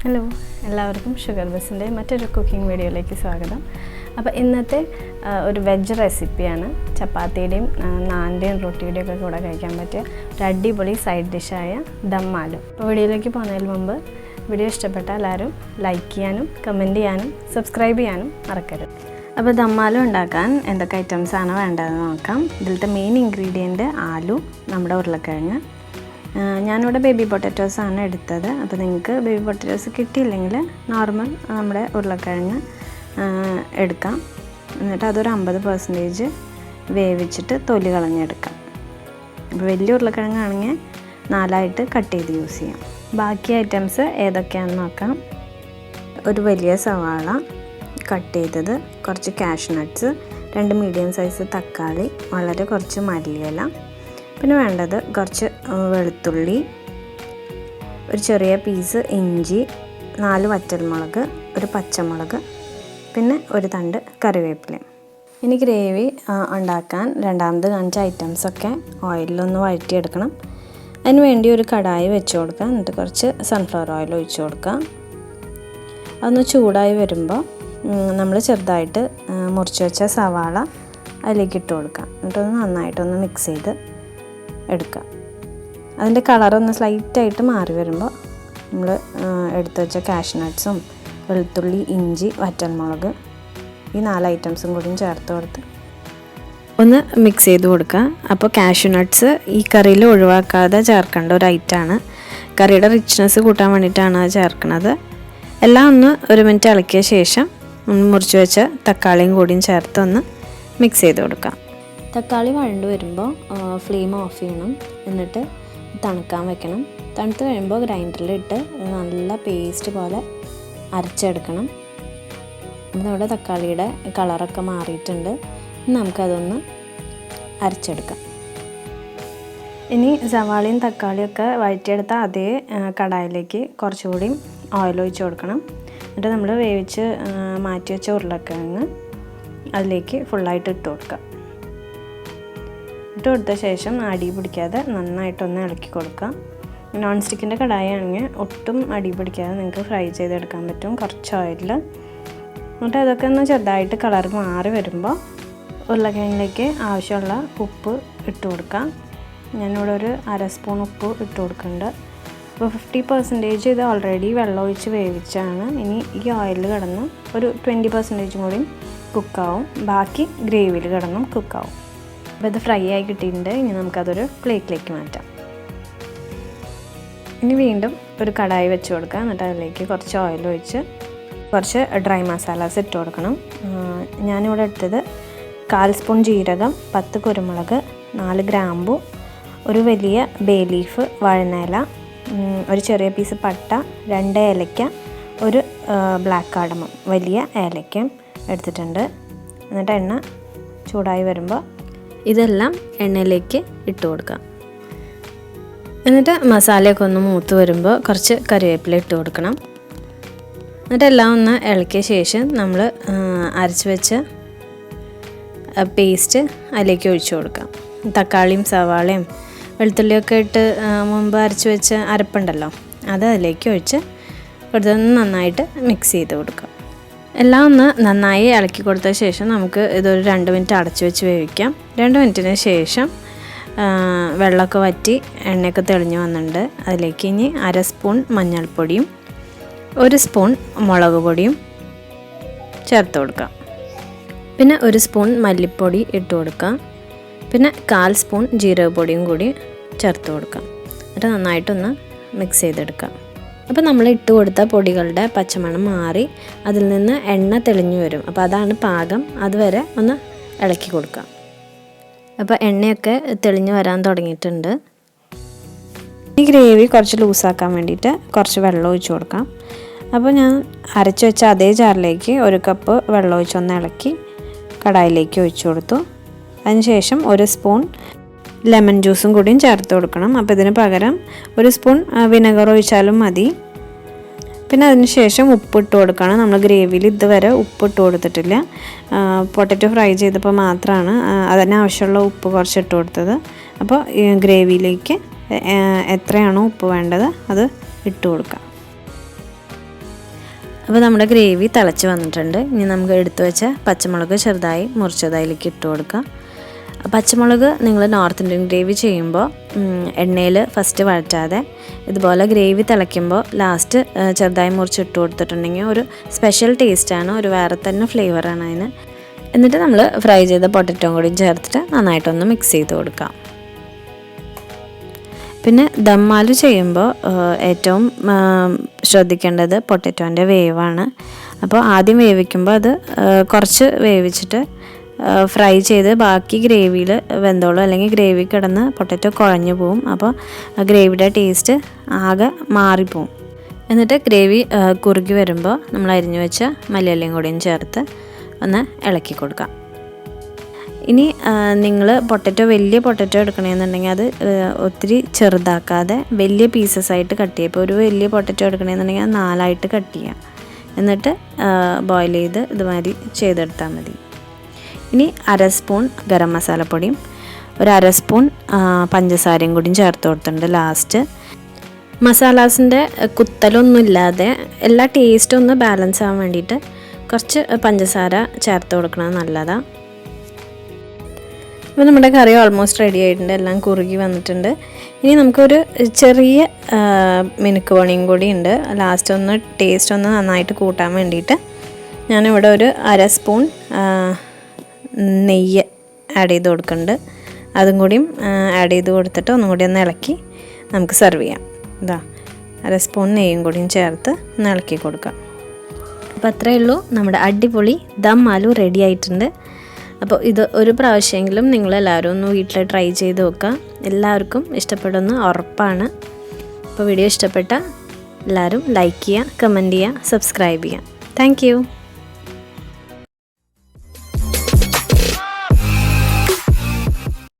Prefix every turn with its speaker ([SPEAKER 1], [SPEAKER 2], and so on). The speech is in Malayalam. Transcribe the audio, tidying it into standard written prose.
[SPEAKER 1] ഹലോ, എല്ലാവർക്കും ഷുഗർ ബസ്സിൻ്റെ മറ്റൊരു കുക്കിംഗ് വീഡിയോയിലേക്ക് സ്വാഗതം. അപ്പോൾ ഇന്നത്തെ ഒരു വെജ് റെസിപ്പിയാണ്. ചപ്പാത്തിയുടെയും നാൻ്റെയും റൊട്ടിയുടെയും ഒക്കെ കൂടെ കഴിക്കാൻ പറ്റിയ ഒരു അടിപൊളി സൈഡ് ഡിഷായ ദം ആലു. അപ്പോൾ വീഡിയോയിലേക്ക് പോകുന്നതിന് മുമ്പ് വീഡിയോ ഇഷ്ടപ്പെട്ടാൽ എല്ലാവരും ലൈക്ക് ചെയ്യാനും കമൻറ്റ് ചെയ്യാനും സബ്സ്ക്രൈബ് ചെയ്യാനും മറക്കരുത്. അപ്പോൾ ദം ആലു ഉണ്ടാക്കാൻ എന്തൊക്കെ ഐറ്റംസാണ് വേണ്ടതെന്ന് നോക്കാം. ഇതിലത്തെ മെയിൻ ഇൻഗ്രീഡിയൻറ്റ് ആലു, നമ്മുടെ ഉരുളക്കിഴങ്ങ്. ഞാനിവിടെ ബേബി പൊട്ടാറ്റോസാണ് എടുത്തത്. അപ്പോൾ നിങ്ങൾക്ക് ബേബി പൊട്ടാറ്റോസ് കിട്ടിയില്ലെങ്കിൽ നോർമൽ നമ്മുടെ ഉരുളക്കിഴങ്ങ് എടുക്കാം. എന്നിട്ട് അതൊരു 50% വേവിച്ചിട്ട് തൊലി കളഞ്ഞെടുക്കാം. അപ്പോൾ വലിയ ഉരുളക്കിഴങ്ങാണെങ്കിൽ 4ആയിട്ട് കട്ട് ചെയ്ത് യൂസ് ചെയ്യാം. ബാക്കി ഐറ്റംസ് ഏതൊക്കെയാണെന്ന് നോക്കാം. ഒരു വലിയ സവാള കട്ട് ചെയ്തത്, കുറച്ച് കാഷ്യൂ നട്ട്സ്, 2 മീഡിയം സൈസ് തക്കാളി, വളരെ കുറച്ച് മല്ലിയില, പിന്നെ വേണ്ടത് കുറച്ച് വെളുത്തുള്ളി, ഒരു ചെറിയ പീസ് ഇഞ്ചി, 4 വറ്റൽമുളക്, ഒരു പച്ചമുളക്, പിന്നെ ഒരു തണ്ട് കറിവേപ്പില. ഇനി ഗ്രേവി ഉണ്ടാക്കാൻ രണ്ടാമത് കാണിച്ച ഐറ്റംസൊക്കെ ഓയിലൊന്ന് വഴറ്റിയെടുക്കണം. അതിന് വേണ്ടി ഒരു കടായി വെച്ച് കൊടുക്കുക. എന്നിട്ട് കുറച്ച് സൺഫ്ലവർ ഓയിൽ ഒഴിച്ച് കൊടുക്കുക. അതൊന്ന് ചൂടായി വരുമ്പോൾ നമ്മൾ ചെറുതായിട്ട് മുറിച്ച് വെച്ച സവാള അതിലേക്ക് ഇട്ട് കൊടുക്കുക. എന്നിട്ടൊന്ന് നന്നായിട്ടൊന്ന് മിക്സ് ചെയ്ത് എടുക്കുക. അതിൻ്റെ കളറൊന്ന് സ്ലൈറ്റായിട്ട് മാറി വരുമ്പോൾ നമ്മൾ എടുത്ത് വെച്ച കാഷ്യൂ നട്ട്സും വെളുത്തുള്ളി, ഇഞ്ചി, വറ്റൽമുളക്, ഈ 4 ഐറ്റംസും കൂടിയും ചേർത്ത് കൊടുത്ത് ഒന്ന് മിക്സ് ചെയ്ത് കൊടുക്കുക. അപ്പോൾ കാഷ്യൂ നട്ട്സ് ഈ കറിയിൽ ഒഴിവാക്കാതെ ചേർക്കേണ്ട ഒരു ഐറ്റമാണ്. കറിയുടെ റിച്ച്നെസ് കൂട്ടാൻ വേണ്ടിയിട്ടാണ് അത് ചേർക്കുന്നത്. എല്ലാം ഒന്ന് 1 മിനിറ്റ് ഇളക്കിയ ശേഷം മുറിച്ച് വെച്ച തക്കാളിയും കൂടിയും ചേർത്ത് ഒന്ന് മിക്സ് ചെയ്ത് കൊടുക്കാം. തക്കാളി വഴണ്ട് വരുമ്പോൾ ഫ്ലെയിം ഓഫ് ചെയ്യണം. എന്നിട്ട് തണുക്കാൻ വെക്കണം. തണുത്ത് കഴിയുമ്പോൾ ഗ്രൈൻഡറിലിട്ട് നല്ല പേസ്റ്റ് പോലെ അരച്ചെടുക്കണം. നമ്മുടെ തക്കാളിയുടെ കളറൊക്കെ മാറിയിട്ടുണ്ട്. നമുക്കതൊന്ന് അരച്ചെടുക്കാം. ഇനി സവാളയും തക്കാളിയൊക്കെ വഴറ്റിയെടുത്ത അതേ കടായിലേക്ക് കുറച്ചുകൂടി ഓയിൽ ഒഴിച്ച് കൊടുക്കണം. എന്നിട്ട് നമ്മൾ വേവിച്ച് മാറ്റി വെച്ച ഉരുളക്കിഴങ്ങ് അതിലേക്ക് ഫുള്ളായിട്ട് ഇട്ട് കൊടുക്കുക. ഇട്ട് കൊടുത്ത ശേഷം അടി പിടിക്കാതെ നന്നായിട്ടൊന്ന് ഇളക്കി കൊടുക്കുക. നോൺ സ്റ്റിക്കിൻ്റെ കടായി ആണെങ്കിൽ ഒട്ടും അടി പിടിക്കാതെ നിങ്ങൾക്ക് ഫ്രൈ ചെയ്തെടുക്കാൻ പറ്റും. കുറച്ച് ഓയിലിൽ എന്നിട്ട് അതൊക്കെ ഒന്ന് ചെറുതായിട്ട് കളർ മാറി വരുമ്പോൾ ഉരുളക്കിഴങ്ങിലേക്ക് ആവശ്യമുള്ള ഉപ്പ് ഇട്ട് കൊടുക്കാം. ഞാനിവിടെ ഒരു 1/2 സ്പൂൺ ഉപ്പ് ഇട്ട് കൊടുക്കുന്നുണ്ട്. അപ്പോൾ 50% ഇത് ഓൾറെഡി വെള്ളം ഒഴിച്ച് വേവിച്ചാണ്. ഇനി ഈ ഓയിലിൽ കിടന്ന് ഒരു 20% കൂടി കുക്കാവും. ബാക്കി ഗ്രേവിയിൽ കിടന്നും കുക്കാവും. അപ്പോൾ ഇത് ഫ്രൈ ആയി കിട്ടിയിട്ടുണ്ട്. ഇനി നമുക്കതൊരു പ്ലേറ്റിലേക്ക് മാറ്റാം. ഇനി വീണ്ടും ഒരു കടായി വെച്ച് കൊടുക്കുക. എന്നിട്ട് അതിലേക്ക് കുറച്ച് ഓയിൽ ഒഴിച്ച് കുറച്ച് ഡ്രൈ മസാലാസ് ഇട്ട് കൊടുക്കണം. ഞാനിവിടെ എടുത്തത് 1/4 സ്പൂൺ ജീരകം, 10 കുരുമുളക്, 4 ഗ്രാമ്പു, ഒരു വലിയ ബേ ലീഫ്, വഴനയില, ഒരു ചെറിയ പീസ് പട്ട, 2 ഏലക്ക, ഒരു ബ്ലാക്ക് കാർഡമം വലിയ ഏലക്കയും എടുത്തിട്ടുണ്ട്. എന്നിട്ട് എണ്ണ ചൂടായി വരുമ്പോൾ ഇതെല്ലാം എണ്ണയിലേക്ക് ഇട്ട് കൊടുക്കാം. എന്നിട്ട് മസാലയൊക്കെ ഒന്ന് മൂത്ത് വരുമ്പോൾ കുറച്ച് കറിവേപ്പില ഇട്ട് കൊടുക്കണം. എന്നിട്ട് എല്ലാം ഒന്ന് ഇളക്കിയ ശേഷം നമ്മൾ അരച്ച് വെച്ച പേസ്റ്റ് അതിലേക്ക് ഒഴിച്ചു കൊടുക്കാം. തക്കാളിയും സവാളയും വെളുത്തുള്ളിയൊക്കെ ഇട്ട് മുമ്പ് അരച്ച് വെച്ച അരപ്പുണ്ടല്ലോ, അത് അതിലേക്ക് ഒഴിച്ച് കൊടുത്തൊന്ന് നന്നായിട്ട് മിക്സ് ചെയ്ത് കൊടുക്കാം. എല്ലാം ഒന്ന് നന്നായി ഇളക്കി കൊടുത്ത ശേഷം നമുക്ക് ഇതൊരു 2 മിനിറ്റ് അടച്ചു വെച്ച് വേവിക്കാം. 2 മിനിറ്റിന് ശേഷം വെള്ളമൊക്കെ വറ്റി എണ്ണയൊക്കെ തെളിഞ്ഞ് വന്നിട്ടുണ്ട്. അതിലേക്ക് ഇനി 1/2 സ്പൂൺ മഞ്ഞൾപ്പൊടിയും 1 സ്പൂൺ മുളക് പൊടിയും ചേർത്ത് കൊടുക്കാം. പിന്നെ 1 സ്പൂൺ മല്ലിപ്പൊടി ഇട്ട് കൊടുക്കാം. പിന്നെ 1/4 സ്പൂൺ ജീരകപ്പൊടിയും കൂടി ചേർത്ത് കൊടുക്കാം. എന്നിട്ട് നന്നായിട്ടൊന്ന് മിക്സ് ചെയ്തെടുക്കാം. അപ്പോൾ നമ്മൾ ഇട്ട് കൊടുത്ത പൊടികളുടെ പച്ചമണം മാറി അതിൽ നിന്ന് എണ്ണ തെളിഞ്ഞു വരും. അപ്പോൾ അതാണ് പാകം. അതുവരെ ഒന്ന് ഇളക്കി കൊടുക്കാം. അപ്പോൾ എണ്ണയൊക്കെ തെളിഞ്ഞ് വരാൻ തുടങ്ങിയിട്ടുണ്ട്. ഈ ഗ്രേവി കുറച്ച് ലൂസാക്കാൻ വേണ്ടിയിട്ട് കുറച്ച് വെള്ളം ഒഴിച്ച് കൊടുക്കാം. അപ്പോൾ ഞാൻ അരച്ച് വെച്ച അതേ ജാറിലേക്ക് 1 കപ്പ് വെള്ളം ഒഴിച്ചൊന്ന് ഇളക്കി കടായിലേക്ക് ഒഴിച്ചു കൊടുത്തു. അതിനുശേഷം 1 സ്പൂൺ ലെമൺ ജ്യൂസും കൂടിയും ചേർത്ത് കൊടുക്കണം. അപ്പോൾ ഇതിന് പകരം 1 സ്പൂൺ വിനെഗർ ഒഴിച്ചാലും മതി. പിന്നെ അതിന് ശേഷം ഉപ്പിട്ട് കൊടുക്കണം. നമ്മൾ ഗ്രേവിയിൽ ഇതുവരെ ഉപ്പിട്ട് കൊടുത്തിട്ടില്ല. പൊട്ടറ്റോ ഫ്രൈ ചെയ്തപ്പോൾ മാത്രമാണ് അതിനാവശ്യമുള്ള ഉപ്പ് കുറച്ച് ഇട്ട് കൊടുത്തത്. അപ്പോൾ ഗ്രേവിയിലേക്ക് എത്രയാണോ ഉപ്പ് വേണ്ടത് അത് ഇട്ട് കൊടുക്കാം.
[SPEAKER 2] അപ്പോൾ നമ്മുടെ ഗ്രേവി തിളച്ച് വന്നിട്ടുണ്ട്. ഇനി നമുക്ക് എടുത്തു വെച്ച പച്ചമുളക് ചെറുതായി മുറിച്ചതായിലേക്ക് ഇട്ട് കൊടുക്കാം. പച്ചമുളക് നിങ്ങൾ നോർത്ത് ഇന്ത്യൻ ഗ്രേവി ചെയ്യുമ്പോൾ എണ്ണയിൽ ഫസ്റ്റ് വഴറ്റാതെ ഇതുപോലെ ഗ്രേവി തിളയ്ക്കുമ്പോൾ ലാസ്റ്റ് ചെറുതായി മുറിച്ചിട്ട് കൊടുത്തിട്ടുണ്ടെങ്കിൽ ഒരു സ്പെഷ്യൽ ടേസ്റ്റാണ്, ഒരു വേറെ തന്നെ ഫ്ലേവറാണ് അതിന്. എന്നിട്ട് നമ്മൾ ഫ്രൈ ചെയ്ത പൊട്ടറ്റോ കൂടി ചേർത്തിട്ട് നന്നായിട്ടൊന്ന് മിക്സ് ചെയ്ത് കൊടുക്കാം. പിന്നെ ദം ആലു ചെയ്യുമ്പോൾ ഏറ്റവും ശ്രദ്ധിക്കേണ്ടത് പൊട്ടറ്റോൻ്റെ വേവാണ്. അപ്പോൾ ആദ്യം വേവിക്കുമ്പോൾ അത് കുറച്ച് വേവിച്ചിട്ട് ഫ്രൈ ചെയ്ത് ബാക്കി ഗ്രേവിയിൽ വെന്തോളും, അല്ലെങ്കിൽ ഗ്രേവി കിടന്ന് പൊട്ടറ്റോ കുഴഞ്ഞു പോവും. അപ്പോൾ ഗ്രേവിയുടെ ടേസ്റ്റ് ആകെ മാറിപ്പോവും. എന്നിട്ട് ഗ്രേവി കുറുകി വരുമ്പോൾ നമ്മൾ അരിഞ്ഞു വെച്ച മല്ലിയിലയും കൂടിയും ചേർത്ത് ഒന്ന് ഇളക്കി കൊടുക്കാം. ഇനി നിങ്ങൾ വലിയ പൊട്ടറ്റോ എടുക്കണമെന്നുണ്ടെങ്കിൽ അത് ഒത്തിരി ചെറുതാക്കാതെ വലിയ പീസസ് ആയിട്ട് കട്ട് ചെയ്യുക. ഇപ്പോൾ ഒരു വലിയ പൊട്ടറ്റോ എടുക്കണമെന്നുണ്ടെങ്കിൽ അത് 4ആയിട്ട് കട്ട് ചെയ്യാം. എന്നിട്ട് ബോയിൽ ചെയ്ത് ഇതുമാതിരി ചെയ്തെടുത്താൽ മതി. ഇനി 1/2 സ്പൂൺ ഗരം മസാലപ്പൊടിയും ഒരു 1/2 സ്പൂൺ പഞ്ചസാരയും കൂടിയും ചേർത്ത് കൊടുത്തിട്ടുണ്ട് ലാസ്റ്റ്. മസാലാസിൻ്റെ കുത്തലൊന്നുമില്ലാതെ എല്ലാ ടേസ്റ്റും ഒന്ന് ബാലൻസ് ആവാൻ വേണ്ടിയിട്ട് കുറച്ച് പഞ്ചസാര ചേർത്ത് കൊടുക്കുന്നത് നല്ലതാണ്. അപ്പോൾ നമ്മുടെ കറി ഓൾമോസ്റ്റ് റെഡി ആയിട്ടുണ്ട്, എല്ലാം കുറുകി വന്നിട്ടുണ്ട്. ഇനി നമുക്കൊരു ചെറിയ മിനുക്ക് പണിയും കൂടി ഉണ്ട്. ലാസ്റ്റ് ഒന്ന് ടേസ്റ്റ് ഒന്ന് നന്നായിട്ട് കൂട്ടാൻ വേണ്ടിയിട്ട് ഞാനിവിടെ ഒരു 1/2 സ്പൂൺ നെയ്യ് ആഡ് ചെയ്ത് കൊടുക്കുന്നുണ്ട്. അതും കൂടിയും ആഡ് ചെയ്ത് കൊടുത്തിട്ട് ഒന്നും കൂടി ഒന്ന് ഇളക്കി നമുക്ക് സെർവ് ചെയ്യാം. ഇതാ 1/2 സ്പൂൺ നെയ്യും കൂടിയും ചേർത്ത് ഒന്ന് ഇളക്കി കൊടുക്കാം. അപ്പോൾ അത്രയേ ഉള്ളൂ, നമ്മുടെ അടിപൊളി ദം ആലു റെഡി ആയിട്ടുണ്ട്. അപ്പോൾ ഇത് ഒരു പ്രാവശ്യമെങ്കിലും നിങ്ങളെല്ലാവരും ഒന്ന് വീട്ടിൽ ട്രൈ ചെയ്ത് നോക്കുക. എല്ലാവർക്കും ഇഷ്ടപ്പെടുമെന്ന് ഉറപ്പാണ്. അപ്പോൾ വീഡിയോ ഇഷ്ടപ്പെട്ടാൽ എല്ലാവരും ലൈക്ക് ചെയ്യുക, കമൻറ്റ് ചെയ്യുക, സബ്സ്ക്രൈബ് ചെയ്യുക. താങ്ക്